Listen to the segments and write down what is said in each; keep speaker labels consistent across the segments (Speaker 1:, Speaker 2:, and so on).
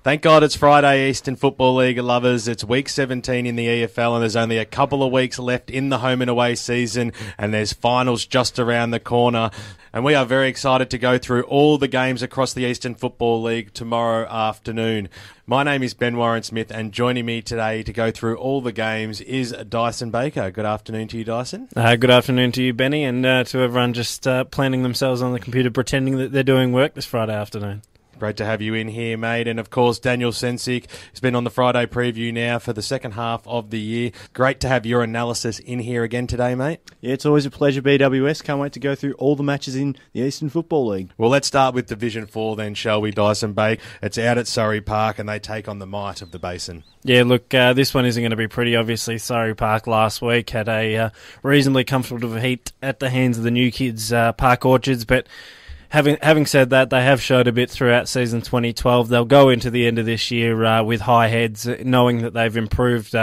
Speaker 1: Thank God it's Friday, Eastern Football League lovers. It's week 17 in the EFL and there's only a couple of weeks left in the home and away season and there's finals just around the corner. And we are very excited to go through all the games across the Eastern Football League tomorrow afternoon. My name is Ben Warren-Smith and joining me today to go through all the games is Dyson Baker. Good afternoon to you, Dyson.
Speaker 2: Good afternoon to you, Benny, and to everyone just planning themselves on the computer pretending that they're doing work this Friday afternoon.
Speaker 1: Great to have you in here, mate. And, of course, Daniel Cencic has been on the Friday preview now for the second half of the year. Great to have your analysis in here again today, mate.
Speaker 3: Yeah, it's always a pleasure, BWS. Can't wait to go through all the matches in the Eastern Football League.
Speaker 1: Well, let's start with Division 4 then, shall we, Dyson Bay? It's out at Surrey Park and they take on the might of the Basin.
Speaker 2: Yeah, look, this one isn't going to be pretty. Obviously, Surrey Park last week had a reasonably comfortable defeat at the hands of the new kids, Park Orchards, but Having said that, they have showed a bit throughout season 2012. They'll go into the end of this year with high heads, knowing that they've improved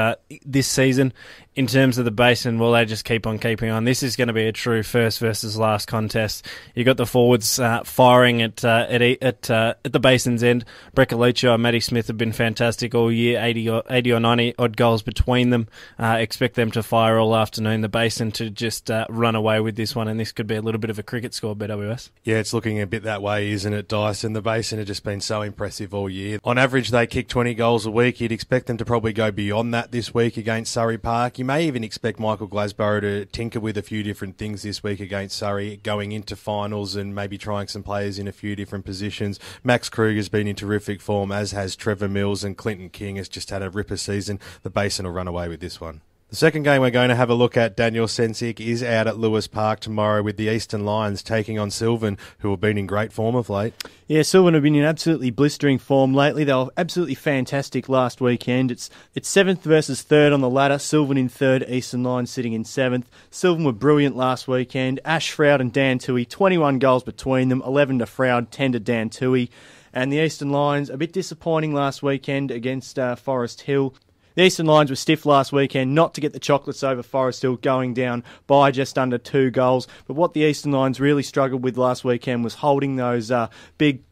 Speaker 2: this season. In terms of the Basin, will they just keep on keeping on? This is going to be a true first versus last contest. You've got the forwards firing at the Basin's end. Brecalicio and Matty Smith have been fantastic all year, 80 or 90 odd goals between them. Expect them to fire all afternoon. The Basin to just run away with this one, and this could be a little bit of a cricket score, BWS.
Speaker 1: Yeah, it's looking a bit that way, isn't it, Dyson? The Basin have just been so impressive all year. On average, they kick 20 goals a week. You'd expect them to probably go beyond that this week against Surrey Park. You may even expect Michael Glasborough to tinker with a few different things this week against Surrey, going into finals and maybe trying some players in a few different positions. Max Kruger's been in terrific form, as has Trevor Mills, and Clinton King has just had a ripper season. The Basin will run away with this one. The second game we're going to have a look at, Daniel Cencic, is out at Lewis Park tomorrow with the Eastern Lions taking on Sylvan, who have been in great form of late.
Speaker 3: Yeah, Sylvan have been in absolutely blistering form lately. They were absolutely fantastic last weekend. It's 7th versus 3rd on the ladder. Sylvan in 3rd, Eastern Lions sitting in 7th. Sylvan were brilliant last weekend. Ash Froud and Dan Toohey, 21 goals between them, 11 to Froud, 10 to Dan Toohey. And the Eastern Lions, a bit disappointing last weekend against Forest Hill. The Eastern Lions were stiff last weekend not to get the chocolates over Forest Hill, going down by just under 2 goals. But what the Eastern Lions really struggled with last weekend was holding those big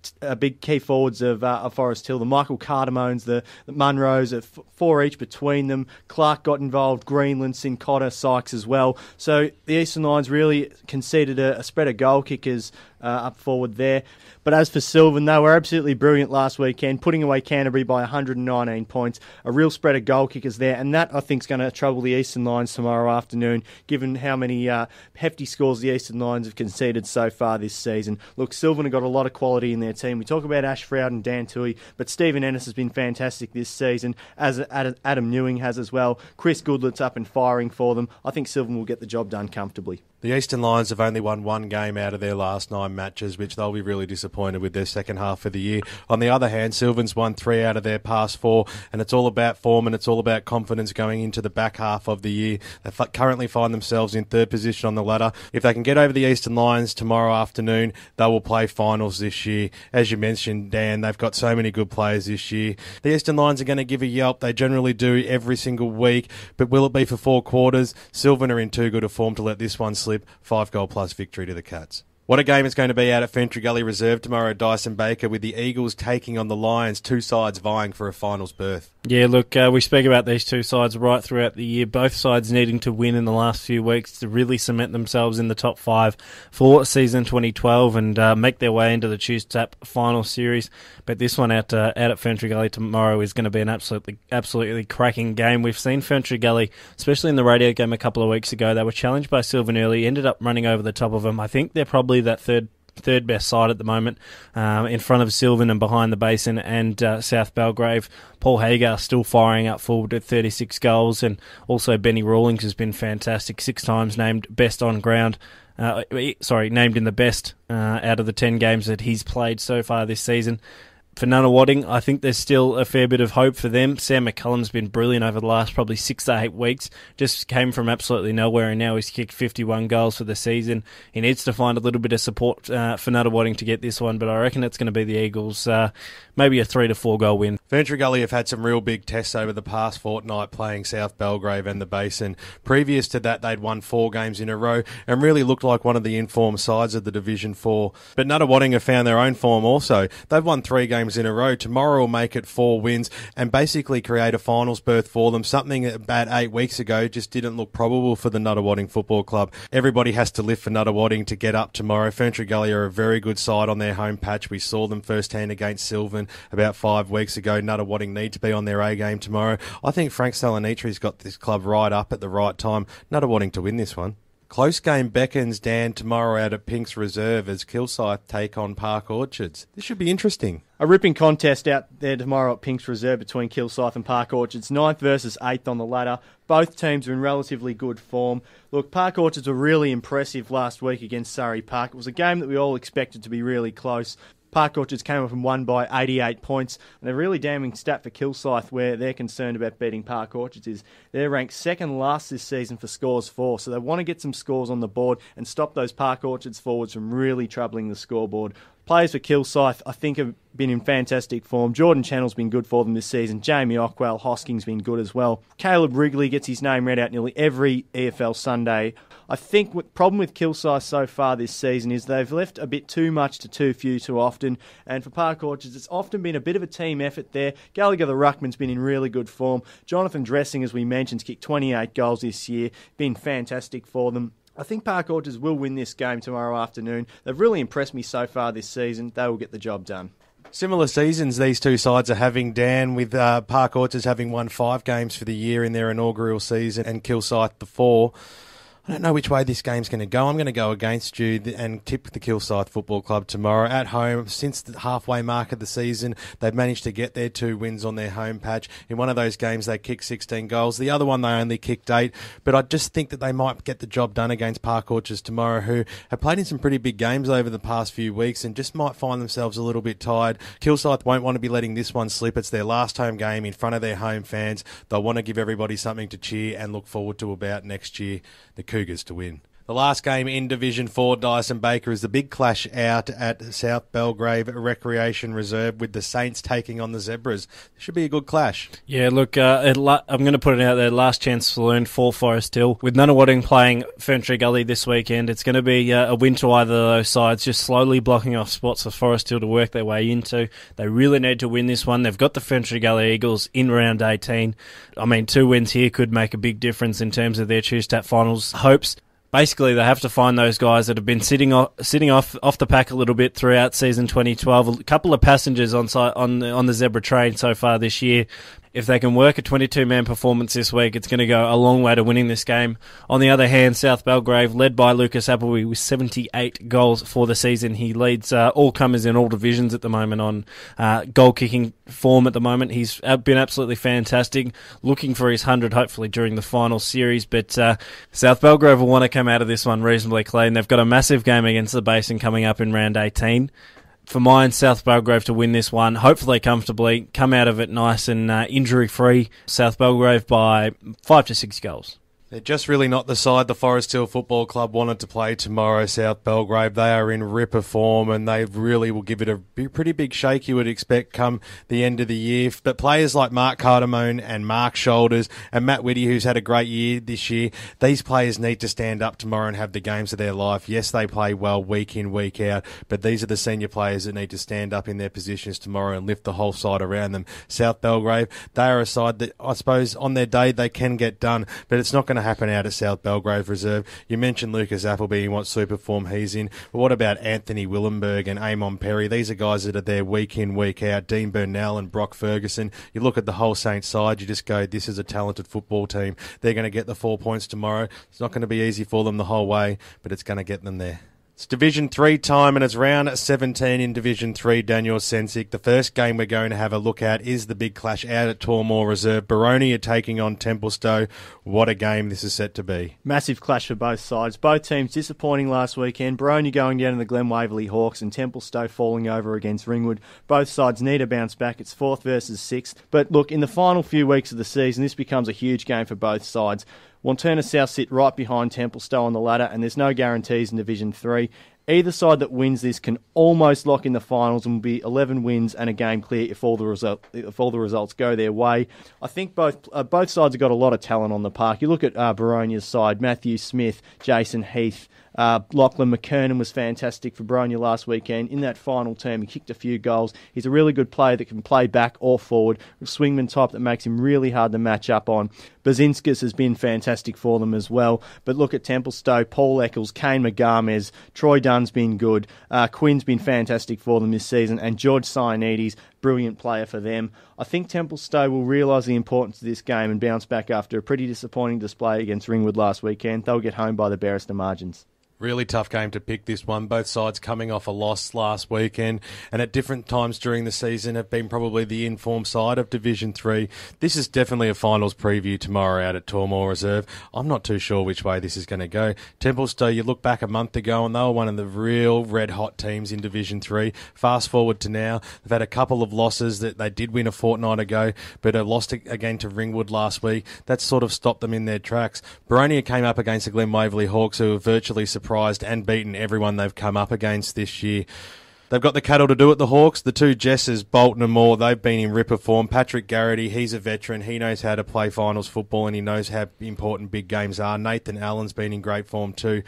Speaker 3: key forwards of Forest Hill. The Michael Cardamones, the Montrose, 4 each between them. Clark got involved, Greenland, Sincotta, Sykes as well. So the Eastern Lions really conceded a spread of goal kickers up forward there. But as for Sylvan, they were absolutely brilliant last weekend, putting away Canterbury by 119 points. A real spread of goal kickers there, and that, I think, is going to trouble the Eastern Lions tomorrow afternoon, given how many hefty scores the Eastern Lions have conceded so far this season. Look, Sylvan have got a lot of quality in their team. We talk about Ash Froud and Dan Toohey, but Stephen Ennis has been fantastic this season, as Adam Newing has as well. Chris Goodlett's up and firing for them. I think Sylvan will get the job done comfortably.
Speaker 1: The Eastern Lions have only won one game out of their last 9 matches, which they'll be really disappointed with their second half of the year. On the other hand, Sylvan's won 3 out of their past 4, and it's all about form and it's all about confidence going into the back half of the year. They currently find themselves in 3rd position on the ladder. If they can get over the Eastern Lions tomorrow afternoon, they will play finals this year. As you mentioned, Dan, they've got so many good players this year. The Eastern Lions are going to give a yelp. They generally do every single week, but will it be for 4 quarters? Sylvan are in too good a form to let this one slip. 5-goal-plus victory to the Cats. What a game it's going to be out at Ferntree Gully Reserve tomorrow, Dyson Baker, with the Eagles taking on the Lions, 2 sides vying for a finals berth.
Speaker 2: Yeah, look, we speak about these 2 sides right throughout the year, both sides needing to win in the last few weeks to really cement themselves in the top 5 for season 2012 and make their way into the Choose Tap final series. But this one out at Ferntree Gully tomorrow is going to be an absolutely cracking game. We've seen Ferntree Gully, especially in the radio game a couple of weeks ago, they were challenged by Sylvan early, ended up running over the top of them. I think they're probably that third best side at the moment, in front of Sylvan and behind the Basin and South Belgrave. Paul Hagar still firing up forward at 36 goals, and also Benny Rawlings has been fantastic, 6 times named best on ground. Named in the best out of the 10 games that he's played so far this season. For Nunawading, I think there's still a fair bit of hope for them. Sam McCullum's been brilliant over the last probably 6 to 8 weeks. Just came from absolutely nowhere, and now he's kicked 51 goals for the season. He needs to find a little bit of support for Nunawading to get this one, but I reckon it's going to be the Eagles. Maybe a 3 to 4 goal win.
Speaker 1: Ferntree Gully have had some real big tests over the past fortnight playing South Belgrave and the Basin. Previous to that, they'd won 4 games in a row and really looked like one of the informed sides of the Division 4. But Nunawading have found their own form also. They've won 3 games games in a row. Tomorrow will make it 4 wins and basically create a finals berth for them. Something that about 8 weeks ago just didn't look probable for the Nuttawading Football Club. Everybody has to lift for Nuttawading to get up tomorrow. Ferntree Gully are a very good side on their home patch. We saw them firsthand against Sylvan about 5 weeks ago. Nuttawading need to be on their A game tomorrow. I think Frank Salonitri's got this club right up at the right time. Nuttawading to win this one. Close game beckons, Dan, tomorrow out at Pink's Reserve as Kilsyth take on Park Orchards. This should be interesting.
Speaker 3: A ripping contest out there tomorrow at Pink's Reserve between Kilsyth and Park Orchards. 9th versus 8th on the ladder. Both teams are in relatively good form. Look, Park Orchards were really impressive last week against Surrey Park. It was a game that we all expected to be really close. Park Orchards came up and won by 88 points. And a really damning stat for Kilsyth where they're concerned about beating Park Orchards is they're ranked second last this season for scores for. So they want to get some scores on the board and stop those Park Orchards forwards from really troubling the scoreboard. Players for Kilsyth, I think, have been in fantastic form. Jordan Channell's been good for them this season. Jamie Ockwell, Hosking's been good as well. Caleb Wrigley gets his name read out nearly every EFL Sunday. I think the problem with Kilsyth so far this season is they've left a bit too much to too few too often. And for Park Orchards, it's often been a bit of a team effort there. Gallagher the Ruckman's been in really good form. Jonathan Dressing, as we mentioned, kicked 28 goals this year. Been fantastic for them. I think Park Orchards will win this game tomorrow afternoon. They've really impressed me so far this season. They will get the job done.
Speaker 1: Similar seasons these two sides are having, Dan, with Park Orchards having won 5 games for the year in their inaugural season and Kilsyth the 4. I don't know which way this game's going to go. I'm going to go against you and tip the Kilsyth Football Club tomorrow. At home, since the halfway mark of the season, they've managed to get their 2 wins on their home patch. In one of those games, they kicked 16 goals. The other one, they only kicked 8. But I just think that they might get the job done against Park Orchards tomorrow, who have played in some pretty big games over the past few weeks and just might find themselves a little bit tired. Kilsyth won't want to be letting this one slip. It's their last home game in front of their home fans. They'll want to give everybody something to cheer and look forward to about next year. The Cougars to win. The last game in Division 4, Dyson Baker, is the big clash out at South Belgrave Recreation Reserve with the Saints taking on the Zebras. Should be a good clash.
Speaker 2: Yeah, look, I'm going to put it out there, last chance saloon for Forest Hill. With Nuttawading playing Ferntree Gully this weekend, it's going to be a win to either of those sides, just slowly blocking off spots for Forest Hill to work their way into. They really need to win this one. They've got the Ferntree Gully Eagles in round 18. I mean, 2 wins here could make a big difference in terms of their Tuesday finals hopes. Basically, they have to find those guys that have been sitting off the pack a little bit throughout season 2012. A couple of passengers on the Zebra train so far this year. If they can work a 22-man performance this week, it's going to go a long way to winning this game. On the other hand, South Belgrave, led by Lucas Appleby with 78 goals for the season. He leads all comers in all divisions at the moment on goal-kicking form at the moment. He's been absolutely fantastic, looking for his 100 hopefully during the final series. But South Belgrave will want to come out of this one reasonably clean. They've got a massive game against the Basin coming up in round 18. For mine, South Belgrave to win this one, hopefully comfortably, come out of it nice and injury-free. South Belgrave by 5 to 6 goals.
Speaker 1: They're just really not the side the Forest Hill Football Club wanted to play tomorrow, South Belgrave. They are in ripper form and they really will give it a pretty big shake, you would expect, come the end of the year. But players like Mark Cardamone and Mark Shoulders and Matt Whitty, who's had a great year this year, these players need to stand up tomorrow and have the games of their life. Yes, they play well week in, week out, but these are the senior players that need to stand up in their positions tomorrow and lift the whole side around them. South Belgrave, they are a side that I suppose on their day they can get done, but it's not going to happen out at South Belgrave Reserve. You mentioned Lucas Appleby and what super form he's in, but what about Anthony Willenberg and Amon Perry? These are guys that are there week in, week out. Dean Burnell and Brock Ferguson. You look at the whole Saints side, you just go, this is a talented football team. They're going to get the 4 points tomorrow. It's not going to be easy for them the whole way, but it's going to get them there. It's Division 3 time and it's round 17 in Division 3, Daniel Cencic. The first game we're going to have a look at is the big clash out at Tormore Reserve. Boronia taking on Templestowe. What a game this is set to be.
Speaker 3: Massive clash for both sides. Both teams disappointing last weekend. Boronia going down to the Glen Waverley Hawks and Templestowe falling over against Ringwood. Both sides need a bounce back. It's 4th versus 6th. But look, in the final few weeks of the season, this becomes a huge game for both sides. Wanturna South sit right behind Templestowe on the ladder, and there's no guarantees in Division 3. Either side that wins this can almost lock in the finals and will be 11 wins and a game clear if all the results go their way. I think both sides have got a lot of talent on the park. You look at Boronia's side, Matthew Smith, Jason Heath, Lachlan McKernan was fantastic for Boronia last weekend. In that final term, he kicked a few goals. He's a really good player that can play back or forward, a swingman type that makes him really hard to match up on. Basinskis has been fantastic for them as well. But look at Templestowe, Paul Eccles, Kane McGarmez, Troy Dunn's been good. Quinn's been fantastic for them this season. And George Sioannidis, brilliant player for them. I think Templestowe will realise the importance of this game and bounce back after a pretty disappointing display against Ringwood last weekend. They'll get home by the barest of margins.
Speaker 1: Really tough game to pick, this one. Both sides coming off a loss last weekend and at different times during the season have been probably the informed side of Division 3. This is definitely a finals preview tomorrow out at Tormore Reserve. I'm not too sure which way this is going to go. Templestowe, you look back a month ago and they were one of the real red-hot teams in Division 3. Fast forward to now, they've had a couple of losses that they did win a fortnight ago, but lost again to Ringwood last week. That sort of stopped them in their tracks. Boronia came up against the Glen Waverly Hawks, who were virtually surprised and beaten everyone they've come up against this year. They've got the cattle to do it, the Hawks. The two Jesses, Bolton and Moore, they've been in ripper form. Patrick Garrity, he's a veteran. He knows how to play finals football and he knows how important big games are. Nathan Allen's been in great form too.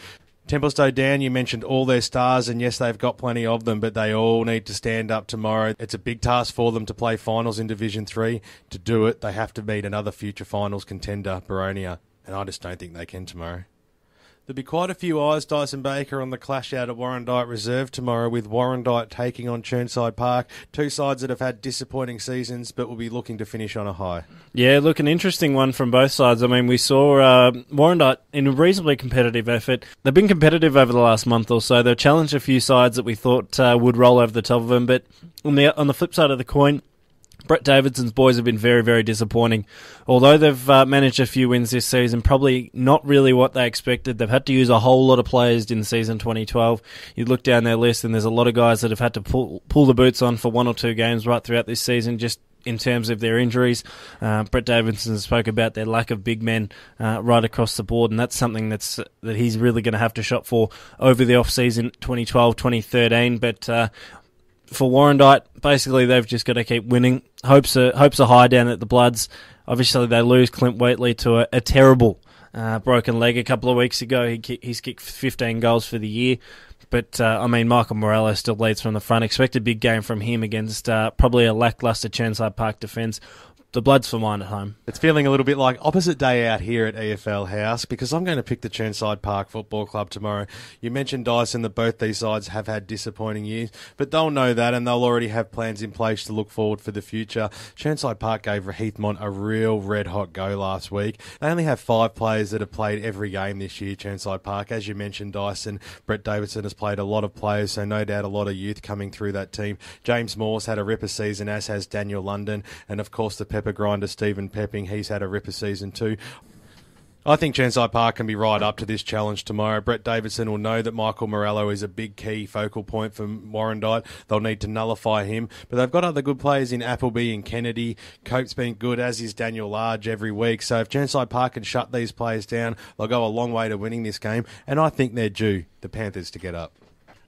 Speaker 1: Templestowe down, you mentioned all their stars, and yes, they've got plenty of them, but they all need to stand up tomorrow. It's a big task for them to play finals in Division 3. To do it, they have to meet another future finals contender, Boronia, and I just don't think they can tomorrow. There'll be quite a few eyes, Dyson Baker, on the clash out at Warrandyte Reserve tomorrow, with Warrandyte taking on Chirnside Park. Two sides that have had disappointing seasons but will be looking to finish on a high.
Speaker 2: Yeah, look, an interesting one from both sides. I mean, we saw Warrandyte in a reasonably competitive effort. They've been competitive over the last month or so. They've challenged a few sides that we thought would roll over the top of them, but on the flip side of the coin, Brett Davidson's boys have been very, very disappointing. Although they've managed a few wins this season, probably not really what they expected. They've had to use a whole lot of players in season 2012. You look down their list and there's a lot of guys that have had to pull the boots on for one or two games right throughout this season, just in terms of their injuries. Brett Davidson spoke about their lack of big men right across the board, and that's something that he's really going to have to shop for over the off-season 2012-2013. But for Warrandyte, basically they've just got to keep winning. Hopes are high down at the Bloods. Obviously they lose Clint Wheatley to a terrible broken leg a couple of weeks ago. He's kicked 15 goals for the year. But, Michael Morello still leads from the front. Expect a big game from him against probably a lacklustre Chirnside Park defence. The Bloods for mine at home.
Speaker 1: It's feeling a little bit like opposite day out here at EFL House, because I'm going to pick the Chirnside Park Football Club tomorrow. You mentioned, Dyson, that both these sides have had disappointing years, but they'll know that and they'll already have plans in place to look forward for the future. Chirnside Park gave Heathmont a real red-hot go last week. They only have 5 players that have played every game this year, Chirnside Park. As you mentioned, Dyson, Brett Davidson has played a lot of players, so no doubt a lot of youth coming through that team. James Moore's had a ripper season, as has Daniel London, and of course the pepper grinder Stephen Pepping, he's had a ripper season too. I think Chirnside Park can be right up to this challenge tomorrow. Brett Davidson will know that Michael Morello is a big key focal point for Warrandyte. They'll need to nullify him. But they've got other good players in Appleby and Kennedy. Cope's been good, as is Daniel Large every week. So if Chirnside Park can shut these players down, they'll go a long way to winning this game. And I think they're due the Panthers to get up.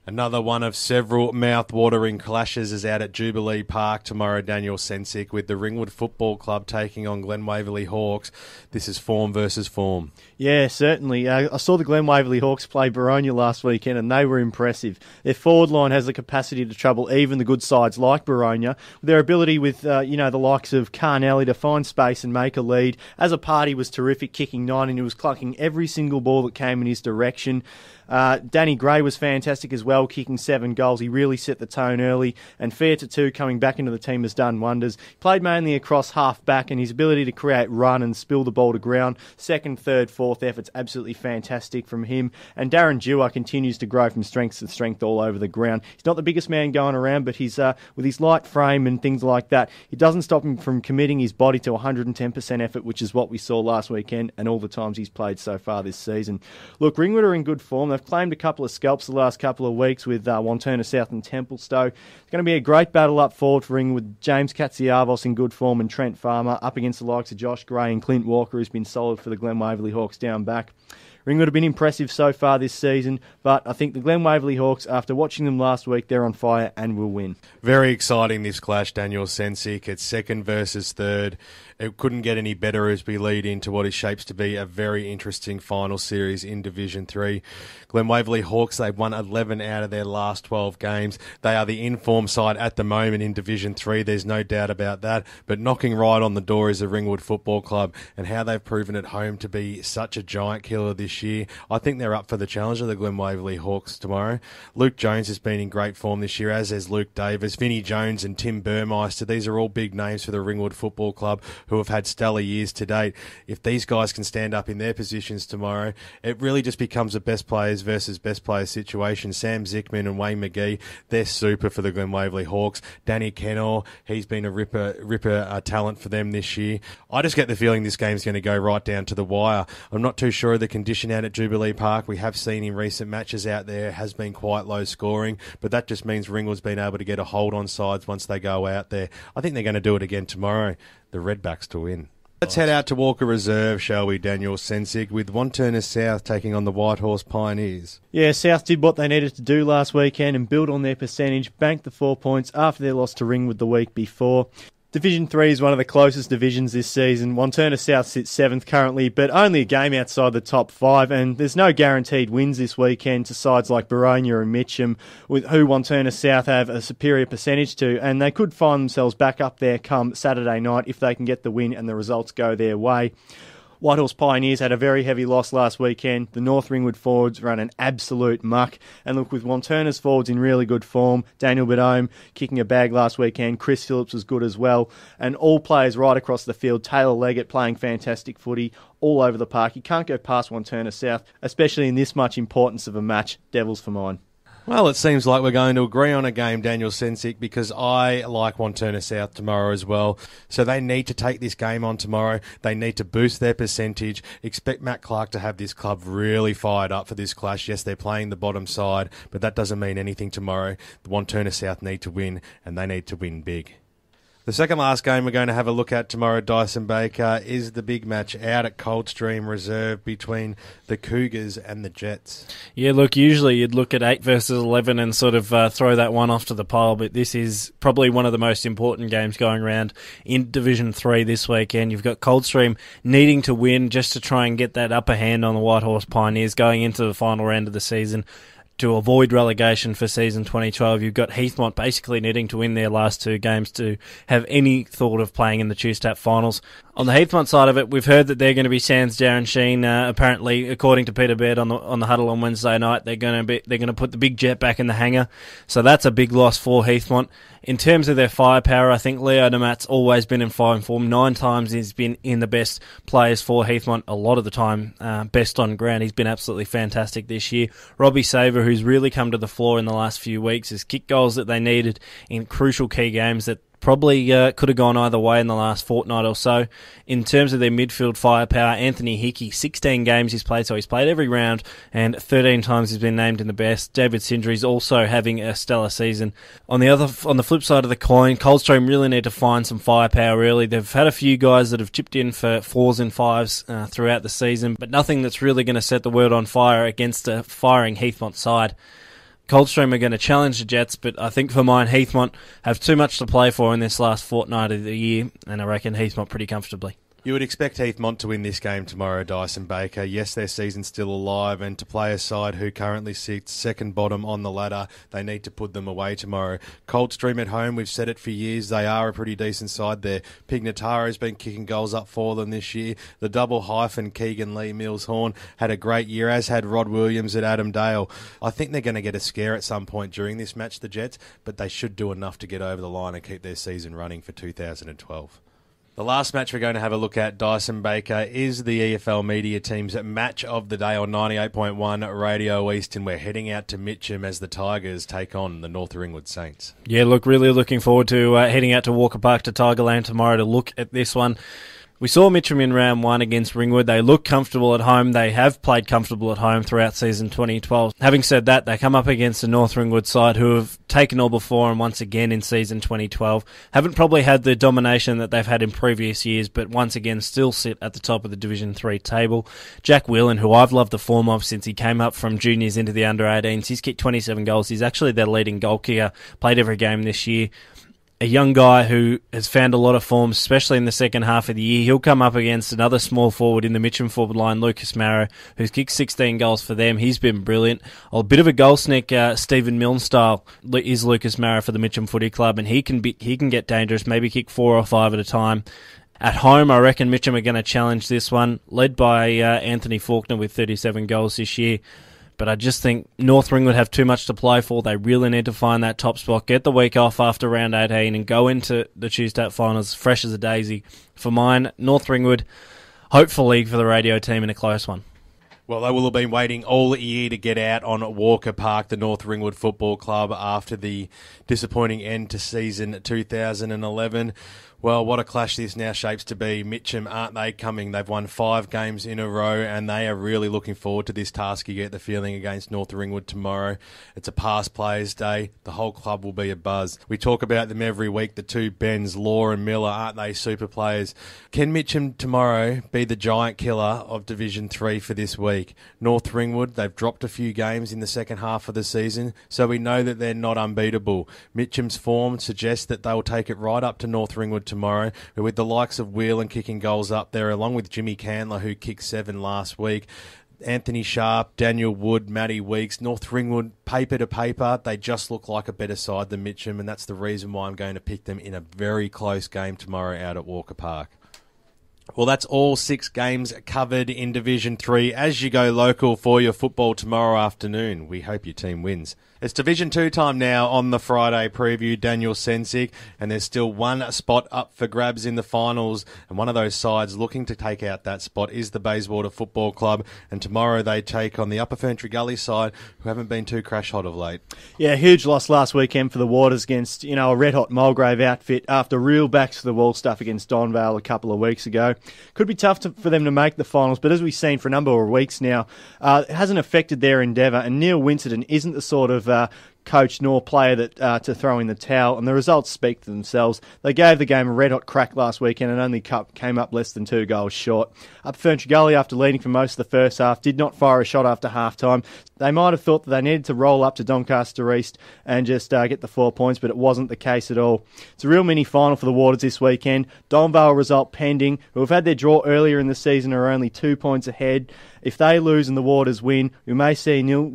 Speaker 1: Another one of several mouth-watering clashes is out at Jubilee Park tomorrow, Daniel Cencic, with the Ringwood Football Club taking on Glen Waverly Hawks. This is form versus form.
Speaker 3: Yeah, certainly. I saw the Glen Waverly Hawks play Boronia last weekend and they were impressive. Their forward line has the capacity to trouble even the good sides like Boronia. Their ability with the likes of Carnelli to find space and make a lead. As a party was terrific, kicking 9 and he was clucking every single ball that came in his direction. Danny Gray was fantastic as well, kicking 7 goals. He really set the tone early, and Fair to 2 coming back into the team has done wonders. He played mainly across half back, and his ability to create run and spill the ball to ground, second, third, fourth efforts, absolutely fantastic from him. And Darren Dewar continues to grow from strength to strength all over the ground. He's not the biggest man going around, but he's with his light frame and things like that, it doesn't stop him from committing his body to 110% effort, which is what we saw last weekend and all the times he's played so far this season. Look, Ringwood are in good form. They've claimed a couple of scalps the last couple of weeks with Wanturna South and Templestowe. It's going to be a great battle up forward for Ringwood with James Katsiavos in good form and Trent Farmer up against the likes of Josh Gray and Clint Walker, who's been solid for the Glen Waverly Hawks down back. Ringwood have been impressive so far this season, but I think the Glen Waverley Hawks, after watching them last week, they're on fire and will win.
Speaker 1: Very exciting, this clash, Daniel Cencic. It's second versus third. It couldn't get any better as we lead into what is shapes to be a very interesting final series in Division 3. Glen Waverley Hawks, they've won 11 out of their last 12 games. They are the in-form side at the moment in Division 3, there's no doubt about that. But knocking right on the door is the Ringwood Football Club, and how they've proven at home to be such a giant killer this year. I think they're up for the challenge of the Glen Waverley Hawks tomorrow. Luke Jones has been in great form this year, as has Luke Davis, Vinnie Jones and Tim Burmeister. These are all big names for the Ringwood Football Club who have had stellar years to date. If these guys can stand up in their positions tomorrow, it really just becomes a best players versus best players situation. Sam Zickman and Wayne McGee, they're super for the Glen Waverley Hawks. Danny Kennor, he's been a ripper talent for them this year. I just get the feeling this game's going to go right down to the wire. I'm not too sure of the condition out at Jubilee Park. We have seen in recent matches out there has been quite low scoring, but that just means Ringwood's been able to get a hold on sides once they go out there. I think they're going to do it again tomorrow. The Redbacks to win. Let's head out to Walker Reserve, shall we, Daniel Cencic, with Wantirna South taking on the Whitehorse Pioneers.
Speaker 3: Yeah, South did what they needed to do last weekend and build on their percentage, banked the 4 points after their loss to Ringwood the week before. Division 3 is one of the closest divisions this season. Wantirna South sits 7th currently, but only a game outside the top 5, and there's no guaranteed wins this weekend to sides like Boronia and Mitchum, with who Wantirna South have a superior percentage to, and they could find themselves back up there come Saturday night if they can get the win and the results go their way. Whitehorse Pioneers had a very heavy loss last weekend. The North Ringwood forwards ran an absolute muck. And look, with Wantirna's forwards in really good form, Daniel Bedome kicking a bag last weekend, Chris Phillips was good as well, and all players right across the field, Taylor Leggett playing fantastic footy all over the park. You can't go past Wantirna South, especially in this much importance of a match. Devils for mine.
Speaker 1: Well, it seems like we're going to agree on a game, Daniel Cencic, because I like Wantirna South tomorrow as well. So they need to take this game on tomorrow. They need to boost their percentage. Expect Matt Clark to have this club really fired up for this clash. Yes, they're playing the bottom side, but that doesn't mean anything tomorrow. The Wantirna South need to win, and they need to win big. The second last game we're going to have a look at tomorrow, Dyson Baker, is the big match out at Coldstream Reserve between the Cougars and the Jets.
Speaker 2: Yeah, look, usually you'd look at 8 versus 11 and sort of throw that one off to the pile, but this is probably one of the most important games going around in Division 3 this weekend. You've got Coldstream needing to win just to try and get that upper hand on the Whitehorse Pioneers going into the final round of the season. To avoid relegation for season 2012, you've got Heathmont basically needing to win their last 2 games to have any thought of playing in the Tuesday finals. On the Heathmont side of it, we've heard that they're going to be sans Darren Sheen. Apparently, according to Peter Baird on the huddle on Wednesday night, they're going to put the big jet back in the hangar. So that's a big loss for Heathmont. In terms of their firepower, I think Leo Namat's always been in fine form. 9 times he's been in the best players for Heathmont. A lot of the time, best on ground. He's been absolutely fantastic this year. Robbie Saver, who's really come to the floor in the last few weeks, has kicked goals that they needed in crucial key games that probably could have gone either way in the last fortnight or so. In terms of their midfield firepower, Anthony Hickey, 16 games he's played, so he's played every round, and 13 times he's been named in the best. David Sindry's also having a stellar season. On the flip side of the coin, Coldstream really need to find some firepower early. They've had a few guys that have chipped in for 4s and 5s throughout the season, but nothing that's really going to set the world on fire against a firing Heathmont side. Coldstream are going to challenge the Jets, but I think for mine, Heathmont have too much to play for in this last fortnight of the year, and I reckon Heathmont pretty comfortably.
Speaker 1: You would expect Heathmont to win this game tomorrow, Dyson Baker. Yes, their season's still alive, and to play a side who currently sits second bottom on the ladder, they need to put them away tomorrow. Coldstream at home, we've said it for years, they are a pretty decent side there. Pignataro's been kicking goals up for them this year. The double hyphen, Keegan Lee Mills Horn, had a great year, as had Rod Williams at Adam Dale. I think they're going to get a scare at some point during this match, the Jets, but they should do enough to get over the line and keep their season running for 2012. The last match we're going to have a look at, Dyson Baker, is the EFL Media Team's match of the day on 98.1 Radio East, and we're heading out to Mitchum as the Tigers take on the North Ringwood Saints.
Speaker 2: Yeah, look, really looking forward to heading out to Walker Park to Tigerland tomorrow to look at this one. We saw Mitchum in round 1 against Ringwood. They look comfortable at home. They have played comfortable at home throughout season 2012. Having said that, they come up against a North Ringwood side who have taken all before and once again in season 2012. Haven't probably had the domination that they've had in previous years, but once again still sit at the top of the Division 3 table. Jack Whelan, who I've loved the form of since he came up from juniors into the under-18s, he's kicked 27 goals. He's actually their leading goal kicker, played every game this year. A young guy who has found a lot of form, especially in the second half of the year. He'll come up against another small forward in the Mitchum forward line, Lucas Marrow, who's kicked 16 goals for them. He's been brilliant. A bit of a goal sneak, Stephen Milne style, is Lucas Marrow for the Mitchum Footy Club, and he can get dangerous, maybe kick 4 or 5 at a time. At home, I reckon Mitchum are going to challenge this one, led by Anthony Faulkner with 37 goals this year. But I just think North Ringwood have too much to play for. They really need to find that top spot, get the week off after round 18 and go into the Tuesday finals fresh as a daisy. For mine, North Ringwood, hopefully for the radio team in a close one.
Speaker 1: Well, they will have been waiting all year to get out on Walker Park, the North Ringwood Football Club, after the disappointing end to season 2011. Well, what a clash this now shapes to be. Mitchum, aren't they coming? They've won 5 games in a row, and they are really looking forward to this task, you get the feeling, against North Ringwood tomorrow. It's a past players' day. The whole club will be a buzz. We talk about them every week, the two Bens, Law and Miller, aren't they super players? Can Mitchum tomorrow be the giant killer of Division 3 for this week? North Ringwood, they've dropped a few games in the second half of the season, so we know that they're not unbeatable. Mitchum's form suggests that they will take it right up to North Ringwood tomorrow, but with the likes of Whelan kicking goals up there, along with Jimmy Candler, who kicked 7 last week, Anthony Sharp, Daniel Wood, Matty Weeks, North Ringwood, paper to paper, they just look like a better side than Mitchum, and that's the reason why I'm going to pick them in a very close game tomorrow out at Walker Park. Well, that's all 6 games covered in Division 3 as you go local for your football tomorrow afternoon. We hope your team wins. It's Division 2 time now on the Friday preview. Daniel Cencic, and there's still one spot up for grabs in the finals, and one of those sides looking to take out that spot is the Bayswater Football Club, and tomorrow they take on the Upper Ferntree Gully side, who haven't been too crash hot of late.
Speaker 3: Yeah, huge loss last weekend for the Waters against, a red-hot Margrave outfit after real backs-to-the-wall stuff against Donvale a couple of weeks ago. Could be tough for them to make the finals, but as we've seen for a number of weeks now, it hasn't affected their endeavour, and Neil Winterton isn't the sort of coach nor player that to throw in the towel, and the results speak for themselves. They gave the game a red-hot crack last weekend and only came up less than 2 goals short. Up Ferntree Gully, after leading for most of the first half, did not fire a shot after half-time. They might have thought that they needed to roll up to Doncaster East and just get the 4 points, but it wasn't the case at all. It's a real mini-final for the Waters this weekend. Donvale result pending, who have had their draw earlier in the season, are only 2 points ahead. If they lose and the Waters win, we may see Neil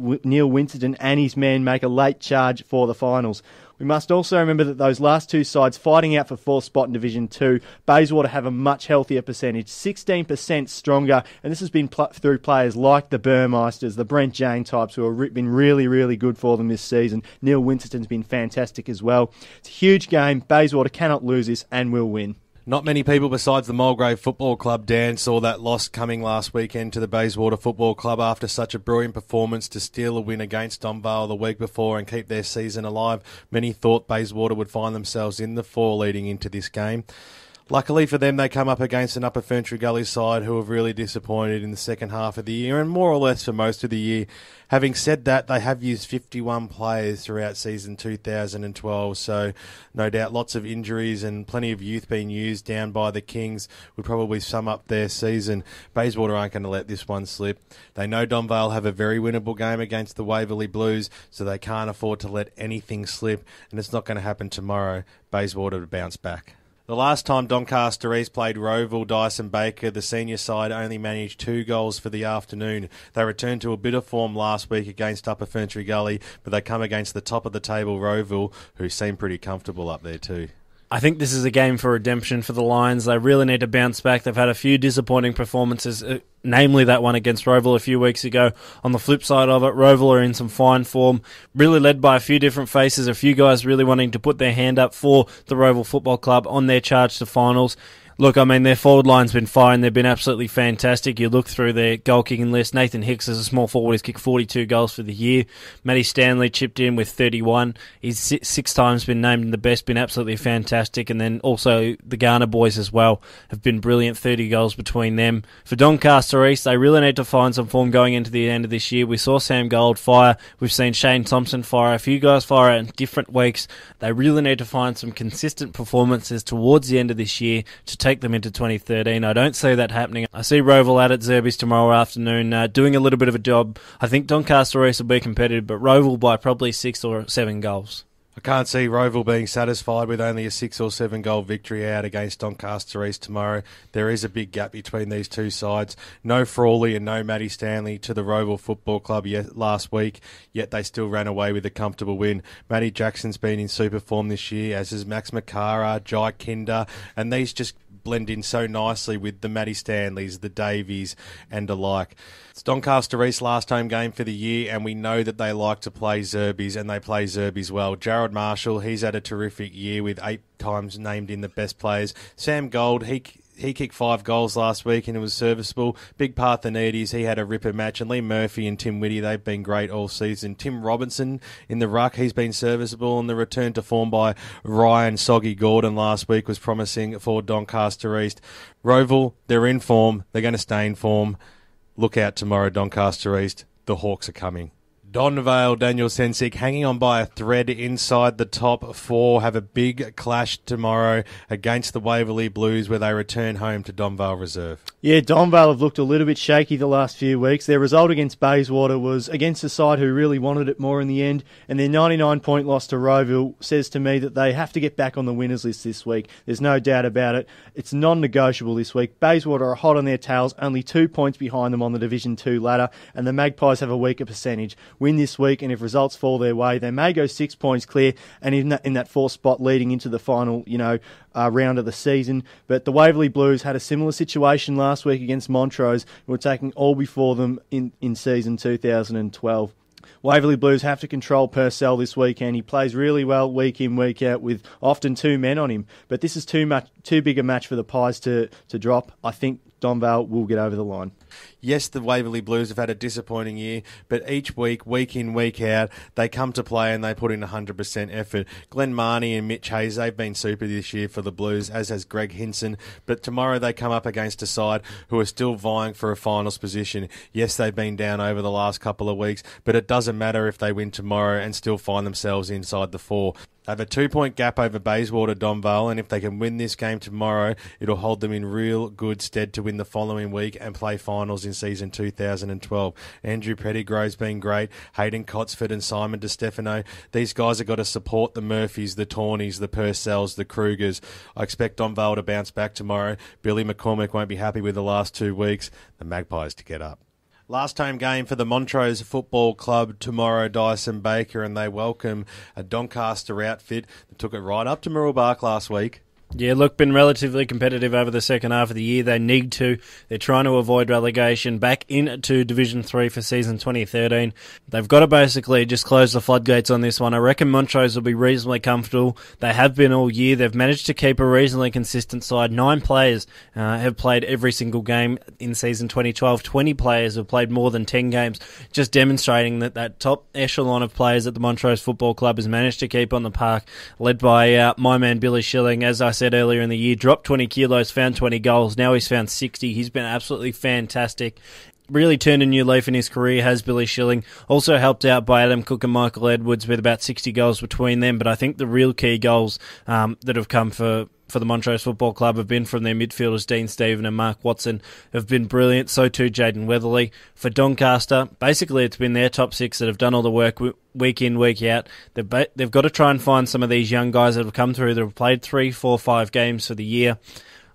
Speaker 3: Winterton and his men make a late charge for the finals. We must also remember that those last 2 sides fighting out for 4th spot in Division 2, Bayswater have a much healthier percentage, 16% stronger, and this has been through players like the Burmeisters, the Brent Jane types, who have been really, really good for them this season. Neil Winterton's been fantastic as well. It's a huge game. Bayswater cannot lose this and will win.
Speaker 1: Not many people besides the Mulgrave Football Club, Dan, saw that loss coming last weekend to the Bayswater Football Club after such a brilliant performance to steal a win against Donvale the week before and keep their season alive. Many thought Bayswater would find themselves in the 4 leading into this game. Luckily for them, they come up against an Upper Ferntree Gully side who have really disappointed in the second half of the year and more or less for most of the year. Having said that, they have used 51 players throughout season 2012, so no doubt lots of injuries and plenty of youth being used down by the Kings would probably sum up their season. Bayswater aren't going to let this one slip. They know Donvale have a very winnable game against the Waverly Blues, so they can't afford to let anything slip, and it's not going to happen tomorrow. Bayswater to bounce back. The last time Doncaster East played Rovers, Dyson Baker, the senior side only managed 2 goals for the afternoon. They returned to a bit of form last week against Upper Ferntree Gully, but they come against the top of the table Rovers, who seem pretty comfortable up there too.
Speaker 2: I think this is a game for redemption for the Lions. They really need to bounce back. They've had a few disappointing performances, namely that one against Rovers a few weeks ago. On the flip side of it, Rovers are in some fine form, really led by a few different faces, a few guys really wanting to put their hand up for the Rovers Football Club on their charge to finals. Look, I mean, their forward line's been firing. They've been absolutely fantastic. You look through their goal-kicking list. Nathan Hicks, as a small forward, has kicked 42 goals for the year. Matty Stanley chipped in with 31. He's six times been named the best, been absolutely fantastic. And then also the Garner boys as well have been brilliant, 30 goals between them. For Doncaster East, they really need to find some form going into the end of this year. We saw Sam Gold fire. We've seen Shane Thompson fire. A few guys fire in different weeks. They really need to find some consistent performances towards the end of this year to take them into 2013. I don't see that happening. I see Rovers out at Zerby's tomorrow afternoon doing a little bit of a job. I think Doncaster East will be competitive, but Rovers by probably 6 or 7 goals.
Speaker 1: I can't see Rovers being satisfied with only a 6 or 7 goal victory out against Doncaster East tomorrow. There is a big gap between these two sides. No Frawley and no Matty Stanley to the Rovers Football Club last week, yet they still ran away with a comfortable win. Matty Jackson's been in super form this year, as is Max Makara, Jai Kinder, and these just blend in so nicely with the Matty Stanleys, the Davies and alike. It's Doncaster East's last home game for the year, and we know that they like to play Zerbies, and they play Zerbies well. Jared Marshall, he's had a terrific year with 8 times named in the best players. Sam Gold, he kicked 5 goals last week and it was serviceable. Big Parthenides, he had a ripper match. And Lee Murphy and Tim Whitty, they've been great all season. Tim Robinson in the ruck, he's been serviceable. And the return to form by Ryan Soggy Gordon last week was promising for Doncaster East. Rovers, they're in form. They're going to stay in form. Look out tomorrow, Doncaster East. The Hawks are coming. Donvale, Daniel Cencic hanging on by a thread inside the top 4, have a big clash tomorrow against the Waverley Blues where they return home to Donvale Reserve.
Speaker 3: Yeah, Donvale have looked a little bit shaky the last few weeks. Their result against Bayswater was against a side who really wanted it more in the end, and their 99-point loss to Roeville says to me that they have to get back on the winners list this week. There's no doubt about it. It's non-negotiable this week. Bayswater are hot on their tails, only 2 points behind them on the Division 2 ladder, and the Magpies have a weaker percentage. Win this week, and if results fall their way, they may go 6 points clear and in that 4th spot leading into the final, round of the season. But the Waverley Blues had a similar situation last week against Montrose, who were taking all before them in season 2012. Waverley Blues have to control Purcell this weekend. He plays really well week in, week out with often 2 men on him. But this is too big a match for the Pies to drop. I think Donvale will get over the line.
Speaker 1: Yes, the Waverley Blues have had a disappointing year, but each week in, week out, they come to play and they put in 100% effort. Glen Marnie and Mitch Hayes, they've been super this year for the Blues, as has Greg Hinson. But tomorrow they come up against a side who are still vying for a finals position. Yes, they've been down over the last couple of weeks, but it doesn't matter if they win tomorrow and still find themselves inside the 4. They have a 2-point gap over Bayswater Donvale, and if they can win this game tomorrow, it'll hold them in real good stead to win the following week and play finals in season 2012. Andrew Pettigrove's been great. Hayden Cotsford and Simon DeStefano. These guys have got to support the Murphys, the Tawneys, the Purcells, the Krugers. I expect Donvale to bounce back tomorrow. Billy McCormick won't be happy with the last 2 weeks. The Magpies to get up. Last home game for the Montrose Football Club tomorrow, Dyson Baker, and they welcome a Doncaster outfit that took it right up to Merle Bark last week.
Speaker 2: Yeah, look, been relatively competitive over the second half of the year. They need to. They're trying to avoid relegation back into Division 3 for season 2013. They've got to basically just close the floodgates on this one. I reckon Montrose will be reasonably comfortable. They have been all year. They've managed to keep a reasonably consistent side. 9 players have played every single game in season 2012. 20 players have played more than 10 games, just demonstrating that top echelon of players that the Montrose Football Club has managed to keep on the park, led by my man Billy Schilling. As I said earlier in the year, dropped 20 kilos, found 20 goals. Now he's found 60. He's been absolutely fantastic. Really turned a new leaf in his career, has Billy Schilling. Also helped out by Adam Cook and Michael Edwards with about 60 goals between them. But I think the real key goals that have come for the Montrose Football Club have been from their midfielders, Dean Stephen and Mark Watson, have been brilliant. So too Jaden Weatherly. For Doncaster, basically it's been their top 6 that have done all the work week in, week out. They've got to try and find some of these young guys that have come through that have played 3, 4, 5 games for the year.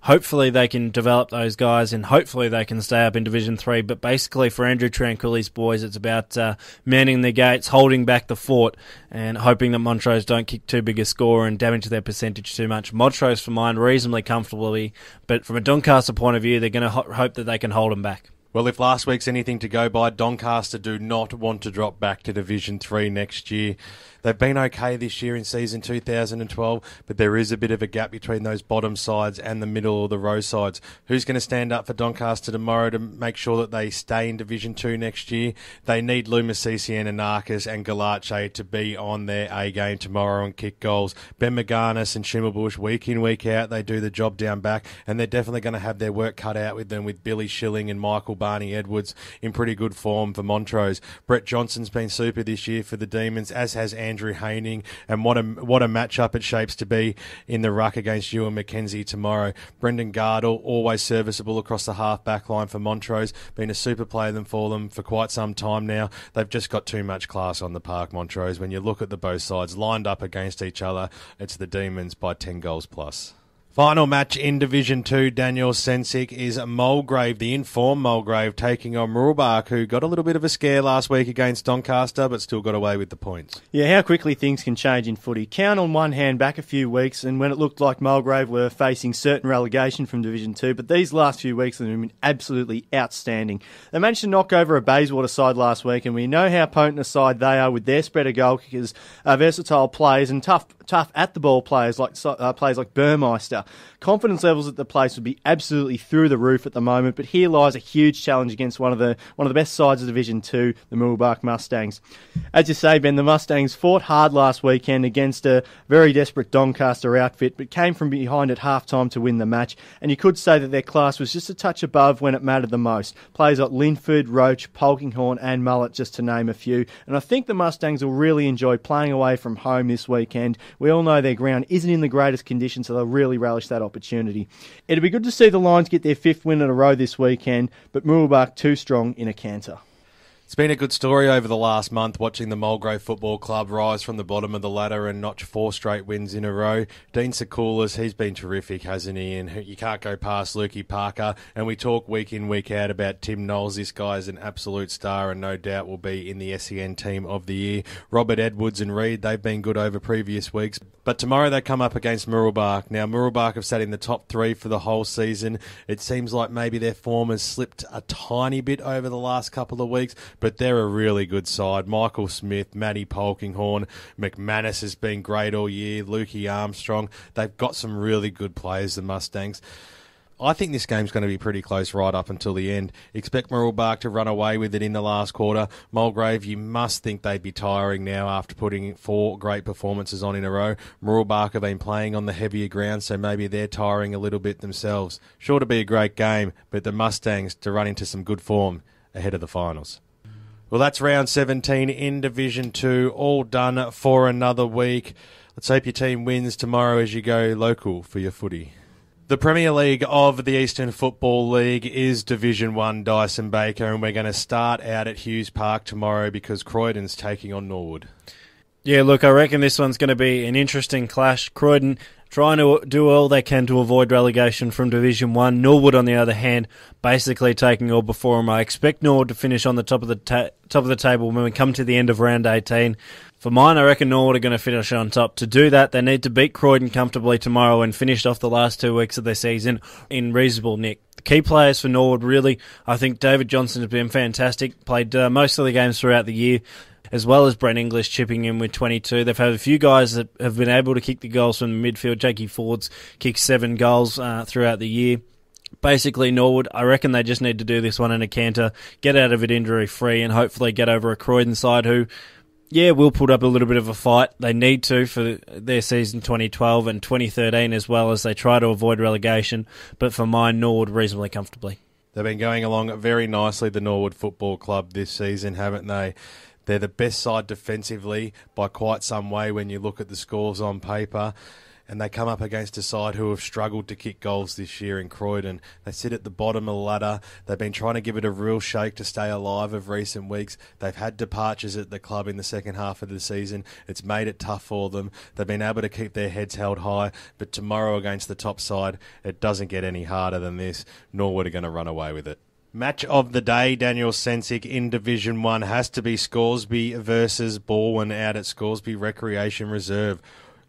Speaker 2: Hopefully they can develop those guys and hopefully they can stay up in Division 3. But basically for Andrew Tranquilli's boys, it's about manning the gates, holding back the fort and hoping that Montrose don't kick too big a score and damage their percentage too much. Montrose, for mine, reasonably comfortably, but from a Doncaster point of view, they're going to hope that they can hold them back.
Speaker 1: Well, if last week's anything to go by, Doncaster do not want to drop back to Division 3 next year. They've been okay this year in season 2012, but there is a bit of a gap between those bottom sides and the middle of the row sides. Who's going to stand up for Doncaster tomorrow to make sure that they stay in Division 2 next year? They need Lumasisi and Anarchis and Galache to be on their A game tomorrow and kick goals. Ben McGarnis and Schimmelbusch, week in, week out, they do the job down back, and they're definitely going to have their work cut out with them, with Billy Schilling and Michael Barney Edwards in pretty good form for Montrose. Brett Johnson's been super this year for the Demons, as has Andrew Haining, and what a matchup it shapes to be in the ruck against Ewan McKenzie tomorrow. Brendan Gardle, always serviceable across the half-back line for Montrose, been a super player for them for quite some time now. They've just got too much class on the park, Montrose. When you look at the both sides lined up against each other, it's the Demons by 10 goals plus. Final match in Division 2, Daniel Cencic, is Mulgrave, the informed Mulgrave, taking on Muralbark, who got a little bit of a scare last week against Doncaster, but still got away with the points.
Speaker 3: Yeah, how quickly things can change in footy. Count on one hand back a few weeks, and when it looked like Mulgrave were facing certain relegation from Division 2, but these last few weeks have been absolutely outstanding. They managed to knock over a Bayswater side last week, and we know how potent a side they are with their spread of goal kickers, versatile players, and tough at the ball players like Burmeister. Confidence levels at the place would be absolutely through the roof at the moment, but here lies a huge challenge against one of the best sides of Division 2, the Muralbark Mustangs. As you say, Ben, the Mustangs fought hard last weekend against a very desperate Doncaster outfit, but came from behind at half-time to win the match, and you could say that their class was just a touch above when it mattered the most. Players like Linford, Roach, Polkinghorn and Mullet, just to name a few, and I think the Mustangs will really enjoy playing away from home this weekend. We all know their ground isn't in the greatest condition, so they'll really relish that opportunity. It'd be good to see the Lions get their 5th win in a row this weekend, but Muralbark too strong in a canter.
Speaker 1: It's been a good story over the last month, watching the Mulgrave Football Club rise from the bottom of the ladder and notch 4 straight wins in a row. Dean Sekoulas, he's been terrific, hasn't he? And you can't go past Lukey Parker. And we talk week in, week out about Tim Knowles. This guy is an absolute star and no doubt will be in the SEN team of the year. Robert Edwards and Reid, they've been good over previous weeks. But tomorrow they come up against Muralbark. Now, Muralbark have sat in the top 3 for the whole season. It seems like maybe their form has slipped a tiny bit over the last couple of weeks, but they're a really good side. Michael Smith, Matty Polkinghorn, McManus has been great all year, Lukey Armstrong. They've got some really good players, the Mustangs. I think this game's going to be pretty close right up until the end. Expect Muralbark to run away with it in the last quarter. Mulgrave, you must think they'd be tiring now after putting 4 great performances on in a row. Muralbark have been playing on the heavier ground, so maybe they're tiring a little bit themselves. Sure to be a great game, but the Mustangs to run into some good form ahead of the finals. Well, that's round 17 in Division 2, all done for another week. Let's hope your team wins tomorrow as you go local for your footy. The Premier League of the Eastern Football League is Division 1 Dyson Baker, and we're going to start out at Hughes Park tomorrow because Croydon's taking on Norwood.
Speaker 2: Yeah, look, I reckon this one's going to be an interesting clash. Croydon trying to do all they can to avoid relegation from Division 1. Norwood, on the other hand, basically taking all before them. I expect Norwood to finish on the top of the table when we come to the end of round 18. For mine, I reckon Norwood are going to finish on top. To do that, they need to beat Croydon comfortably tomorrow and finish off the last 2 weeks of their season in reasonable nick. The key players for Norwood, really, I think David Johnson has been fantastic, played most of the games throughout the year, as well as Brent English chipping in with 22. They've had a few guys that have been able to kick the goals from the midfield. Jakey Ford's kicked 7 goals throughout the year. Basically, Norwood, I reckon they just need to do this one in a canter, get out of it injury-free, and hopefully get over a Croydon side who, yeah, will put up a little bit of a fight. They need to for their season 2012 and 2013 as well as they try to avoid relegation. But for mine, Norwood reasonably comfortably.
Speaker 1: They've been going along very nicely, the Norwood Football Club, this season, haven't they? They're the best side defensively by quite some way when you look at the scores on paper. And they come up against a side who have struggled to kick goals this year in Croydon. They sit at the bottom of the ladder. They've been trying to give it a real shake to stay alive of recent weeks. They've had departures at the club in the second half of the season. It's made it tough for them. They've been able to keep their heads held high. But tomorrow against the top side, it doesn't get any harder than this. Norwood are going to run away with it. Match of the day, Daniel Cencic in Division 1 has to be Scoresby versus Ballwin out at Scoresby Recreation Reserve.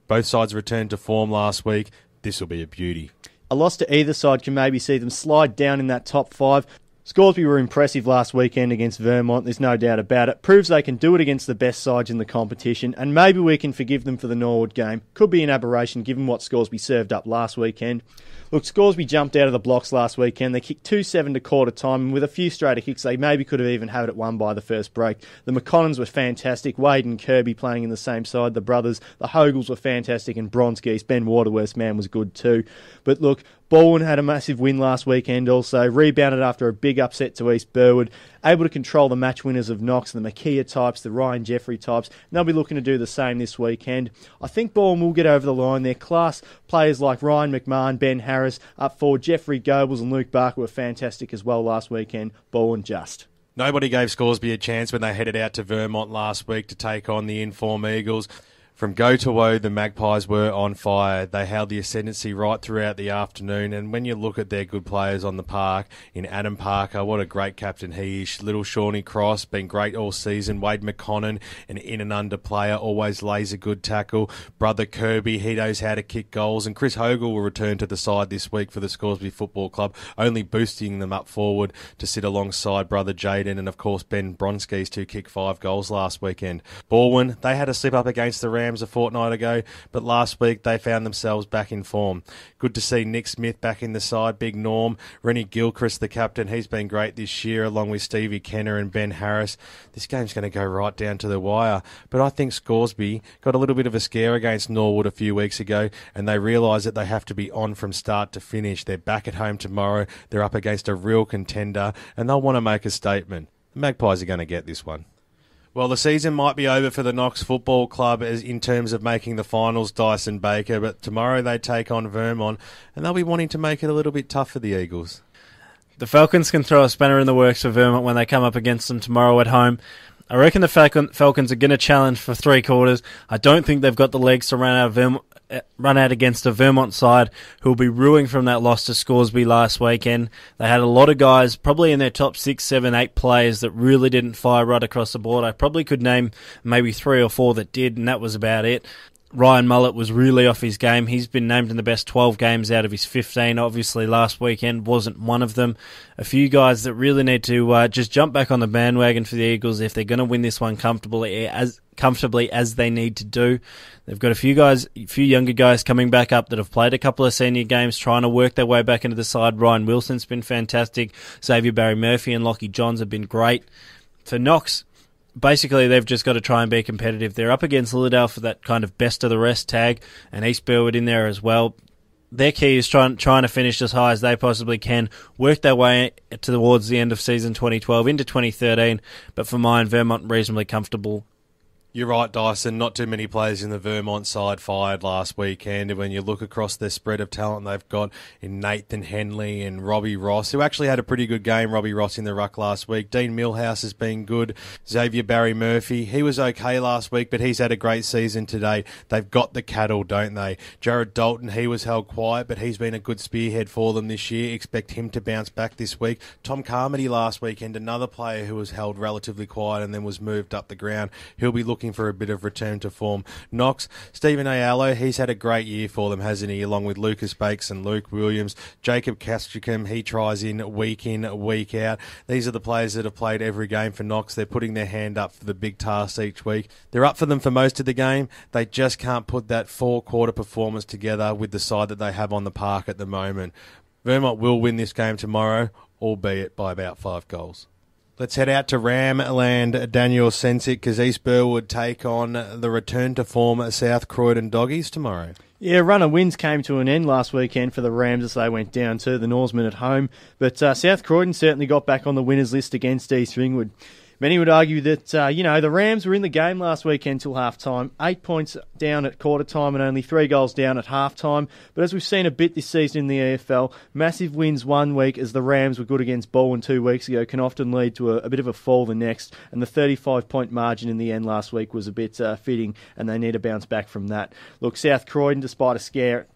Speaker 1: Both sides returned to form last week. This will be a beauty.
Speaker 3: A loss to either side can maybe see them slide down in that top 5. Scoresby were impressive last weekend against Vermont, there's no doubt about it. Proves they can do it against the best sides in the competition, and maybe we can forgive them for the Norwood game. Could be an aberration given what Scoresby served up last weekend. Look, Scoresby jumped out of the blocks last weekend. They kicked 2-7 to quarter time, and with a few straighter kicks, they maybe could have even had it won by the first break. The McConnans were fantastic. Wade and Kirby playing in the same side. The brothers, the Hogels were fantastic, and Bronski's Ben Waterworth's man was good too. But look, Ballwin had a massive win last weekend also, rebounded after a big upset to East Burwood, able to control the match winners of Knox, the Makia types, the Ryan Jeffrey types, and they'll be looking to do the same this weekend. I think Ballwin will get over the line. Their class players like Ryan McMahon, Ben Harris, up forward, Jeffrey Goebbels and Luke Barker were fantastic as well last weekend. Ballwin just.
Speaker 1: Nobody gave Scoresby a chance when they headed out to Vermont last week to take on the Inform Eagles. From go to woe, the Magpies were on fire. They held the ascendancy right throughout the afternoon, and when you look at their good players on the park, in Adam Parker, what a great captain he is. Little Shawnee Cross, been great all season. Wade McConnon, an in and under player, always lays a good tackle. Brother Kirby, he knows how to kick goals, and Chris Hogle will return to the side this week for the Scoresby Football Club, only boosting them up forward to sit alongside brother Jaden, and of course Ben Bronskis, to kick 5 goals last weekend. Ballwin, they had a slip up against the Rams a fortnight ago, but last week they found themselves back in form. Good to see Nick Smith back in the side, Big Norm, Rennie Gilchrist, the captain, he's been great this year, along with Stevie Kenner and Ben Harris. This game's going to go right down to the wire, but I think Scoresby got a little bit of a scare against Norwood a few weeks ago, and they realise that they have to be on from start to finish. They're back at home tomorrow, they're up against a real contender, and they'll want to make a statement. The Magpies are going to get this one. Well, the season might be over for the Knox Football Club as in terms of making the finals, Dyson Baker, but tomorrow they take on Vermont, and they'll be wanting to make it a little bit tough for the Eagles.
Speaker 2: The Falcons can throw a spanner in the works for Vermont when they come up against them tomorrow at home. I reckon the Falcons are going to challenge for 3 quarters. I don't think they've got the legs to run out against a Vermont side who will be ruining from that loss to Scoresby last weekend. They had a lot of guys, probably in their top 6, 7, 8 players that really didn't fire right across the board. I probably could name maybe 3 or 4 that did, and that was about it. Ryan Mullet was really off his game. He's been named in the best 12 games out of his 15. Obviously, last weekend wasn't one of them. A few guys that really need to just jump back on the bandwagon for the Eagles if they're going to win this one comfortably as they need to do. They've got a few younger guys coming back up that have played a couple of senior games, trying to work their way back into the side. Ryan Wilson's been fantastic. Xavier Barry Murphy and Lockie Johns have been great. For Knox, basically, they've just got to try and be competitive. They're up against Lilydale for that kind of best of the rest tag, and East Burwood in there as well. Their key is trying to finish as high as they possibly can, work their way towards the end of season 2012 into 2013, but for mine, Vermont reasonably comfortable.
Speaker 1: You're right, Dyson. Not too many players in the Vermont side fired last weekend. And when you look across their spread of talent they've got in Nathan Henley and Robbie Ross, who actually had a pretty good game, Robbie Ross in the ruck last week. Dean Millhouse has been good. Xavier Barry Murphy, he was okay last week, but he's had a great season today. They've got the cattle, don't they? Jared Dalton, he was held quiet, but he's been a good spearhead for them this year. Expect him to bounce back this week. Tom Carmody last weekend, another player who was held relatively quiet and then was moved up the ground. He'll be looking for a bit of return to form. Knox, Stephen Ayalo, he's had a great year for them, hasn't he? Along with Lucas Bakes and Luke Williams. Jacob Castricum, he tries in, week out. These are the players that have played every game for Knox. They're putting their hand up for the big tasks each week. They're up for them for most of the game. They just can't put that 4-quarter performance together with the side that they have on the park at the moment. Vermont will win this game tomorrow, albeit by about 5 goals. Let's head out to Ramland, Daniel Cencic, because East Burwood take on the return to form South Croydon Doggies tomorrow.
Speaker 3: Yeah, run of wins came to an end last weekend for the Rams as they went down to the Norsemen at home, but South Croydon certainly got back on the winners list against East Ringwood. Many would argue that, the Rams were in the game last weekend till half-time, 8 points down at quarter-time and only 3 goals down at half-time. But as we've seen a bit this season in the EFL, massive wins one week as the Rams were good against Ballwin 2 weeks ago can often lead to a bit of a fall the next. And the 35-point margin in the end last week was a bit fitting, and they need to bounce back from that. Look, South Croydon, despite a scare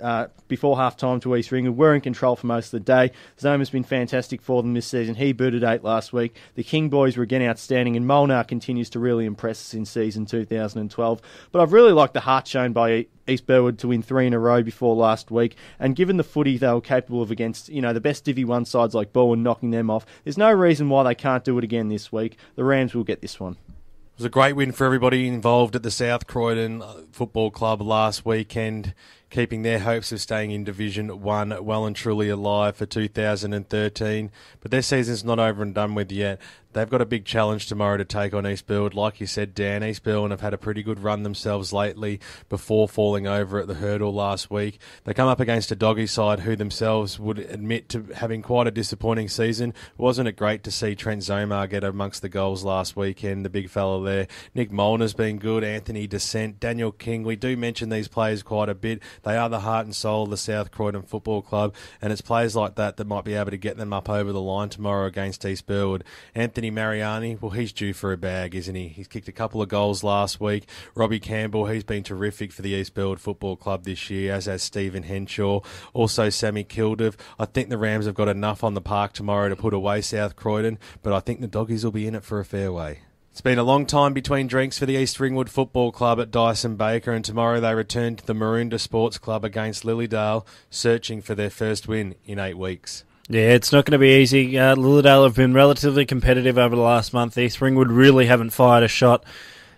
Speaker 3: before half-time to East Ringwood, were in control for most of the day. Zoma's been fantastic for them this season. He booted 8 last week. The King boys were again outstanding outstanding, and Molnar continues to really impress us in season 2012. But I've really liked the heart shown by East Burwood to win 3 in a row before last week, and given the footy they were capable of against, the best Divi 1 sides like Ballwin, knocking them off, there's no reason why they can't do it again this week. The Rams will get this one.
Speaker 1: It was a great win for everybody involved at the South Croydon Football Club last weekend, keeping their hopes of staying in Division 1 well and truly alive for 2013. But their season's not over and done with yet. They've got a big challenge tomorrow to take on East Burwood. Like you said, Dan, East Burwood have had a pretty good run themselves lately before falling over at the hurdle last week. They come up against a doggy side who themselves would admit to having quite a disappointing season. Wasn't it great to see Trent Zomar get amongst the goals last weekend, the big fella there? Nick Molnar's been good, Anthony Descent, Daniel King. We do mention these players quite a bit. They are the heart and soul of the South Croydon Football Club, and it's players like that that might be able to get them up over the line tomorrow against East Burwood. Anthony Mariani, well, he's due for a bag, isn't he? He's kicked a couple of goals last week. Robbie Campbell, he's been terrific for the East Burwood Football Club this year, as has Stephen Henshaw. Also, Sammy Kildiv. I think the Rams have got enough on the park tomorrow to put away South Croydon, but I think the Doggies will be in it for a fair way. It's been a long time between drinks for the East Ringwood Football Club at Dyson Baker, and tomorrow they return to the Maroondah Sports Club against Lilydale, searching for their first win in 8 weeks.
Speaker 2: Yeah, it's not going to be easy. Lilydale have been relatively competitive over the last month. East Ringwood really haven't fired a shot,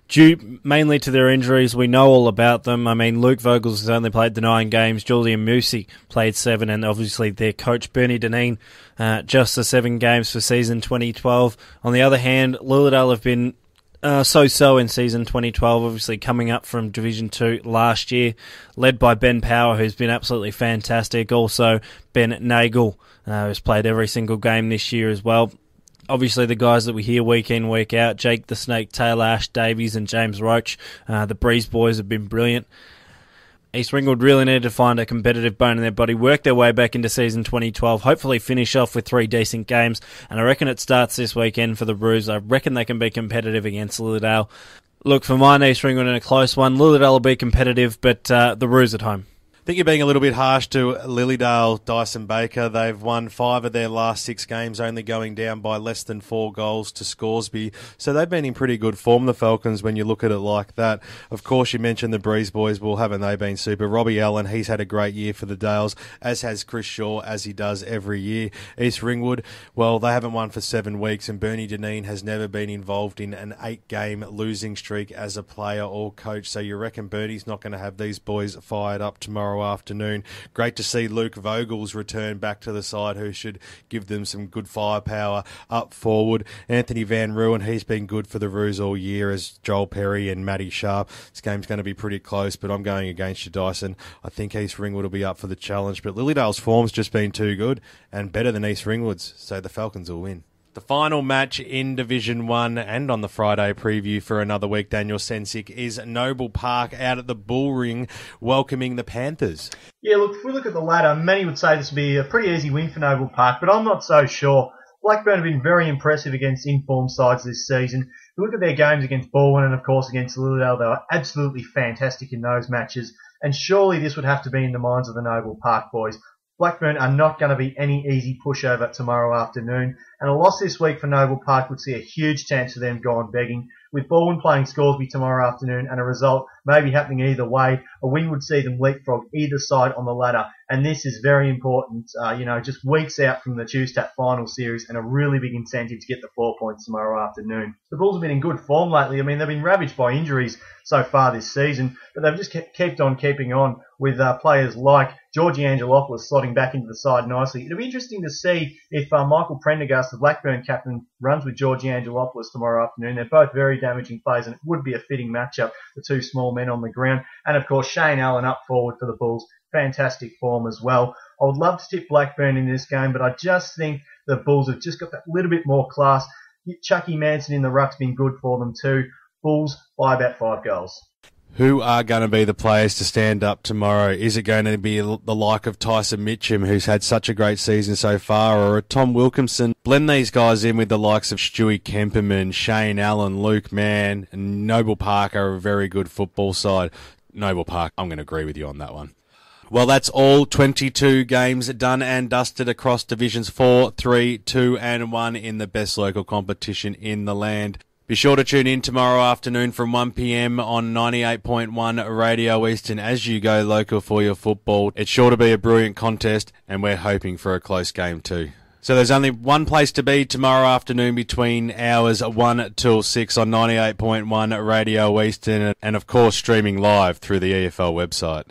Speaker 2: due mainly to their injuries. We know all about them. I mean, Luke Vogels has only played the 9 games. Julian Musi played 7, and obviously their coach, Bernie Deneen, just the 7 games for season 2012. On the other hand, Lilydale have been so-so in season 2012, obviously coming up from Division 2 last year, led by Ben Power, who's been absolutely fantastic. Also, Ben Nagel, who's played every single game this year as well. Obviously, the guys that we hear week in, week out, Jake the Snake, Taylor Ash Davies and James Roach, the Breeze boys have been brilliant. East Ringwood really needed to find a competitive bone in their body, work their way back into season 2012, hopefully finish off with 3 decent games, and I reckon it starts this weekend for the Roos. I reckon they can be competitive against Lilydale. Look, for mine, East Ringwood in a close one. Lilydale will be competitive, but the Roos at home.
Speaker 1: I think you're being a little bit harsh to Lilydale, Dyson Baker. They've won 5 of their last 6 games, only going down by less than 4 goals to Scoresby. So they've been in pretty good form, the Falcons, when you look at it like that. Of course, you mentioned the Breeze boys. Well, haven't they been super? Robbie Allen, he's had a great year for the Dales, as has Chris Shaw, as he does every year. East Ringwood, well, they haven't won for 7 weeks, and Bernie Deneen has never been involved in an 8-game losing streak as a player or coach. So you reckon Bernie's not going to have these boys fired up tomorrow afternoon. Great to see Luke Vogels return back to the side, who should give them some good firepower up forward. Anthony Van Ruin, he's been good for the Roos all year, as Joel Perry and Matty Sharp. This game's going to be pretty close, but I'm going against you, Dyson. I think East Ringwood will be up for the challenge, but Lilydale's form's just been too good and better than East Ringwood's, so the Falcons will win. The final match in Division 1 and on the Friday preview for another week, Daniel Cencic, is Noble Park out at the Bull Ring welcoming the Panthers.
Speaker 4: Yeah, look, if we look at the ladder, many would say this would be a pretty easy win for Noble Park, but I'm not so sure. Blackburn have been very impressive against informed sides this season. If we look at their games against Ballwin and, of course, against Lilydale, they were absolutely fantastic in those matches, and surely this would have to be in the minds of the Noble Park boys. Blackburn are not going to be any easy pushover tomorrow afternoon, and a loss this week for Noble Park would see a huge chance of them going begging. With Ballwin playing Scoresby tomorrow afternoon and a result maybe happening either way, a win would see them leapfrog either side on the ladder, and this is very important, just weeks out from the Tuesday final series, and a really big incentive to get the 4 points tomorrow afternoon. The Bulls have been in good form lately. I mean, they've been ravaged by injuries so far this season, but they've just kept on keeping on with players like Georgie Angelopoulos slotting back into the side nicely. It'll be interesting to see if Michael Prendergast, the Blackburn captain, runs with Georgie Angelopoulos tomorrow afternoon. They're both very damaging players, and it would be a fitting matchup, the 2 small men on the ground. And, of course, Shane Allen up forward for the Bulls. Fantastic form as well. I would love to tip Blackburn in this game, but I just think the Bulls have just got that little bit more class. Chucky Manson in the ruck's been good for them too. Bulls by about 5 goals.
Speaker 1: Who are going to be the players to stand up tomorrow? Is it going to be the like of Tyson Mitchum, who's had such a great season so far, or a Tom Wilkinson? Blend these guys in with the likes of Stewie Kemperman, Shane Allen, Luke Mann, and Noble Park are a very good football side. Noble Park, I'm going to agree with you on that one. Well, that's all 22 games done and dusted across Divisions 4, 3, 2 and 1 in the best local competition in the land. Be sure to tune in tomorrow afternoon from 1pm on 98.1 Radio Eastern as you go local for your football. It's sure to be a brilliant contest and we're hoping for a close game too. So there's only one place to be tomorrow afternoon between hours 1 till 6 on 98.1 Radio Eastern and of course streaming live through the EFL website.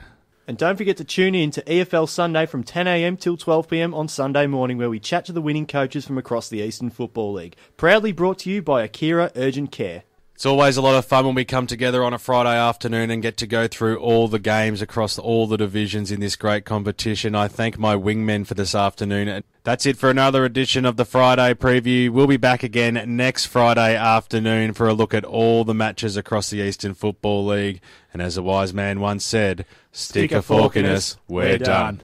Speaker 3: And don't forget to tune in to EFL Sunday from 10am till 12pm on Sunday morning where we chat to the winning coaches from across the Eastern Football League. Proudly brought to you by Akira Urgent Care.
Speaker 1: It's always a lot of fun when we come together on a Friday afternoon and get to go through all the games across all the divisions in this great competition. I thank my wingmen for this afternoon. That's it for another edition of the Friday Preview. We'll be back again next Friday afternoon for a look at all the matches across the Eastern Football League. And as a wise man once said, stick a fork in us, we're done.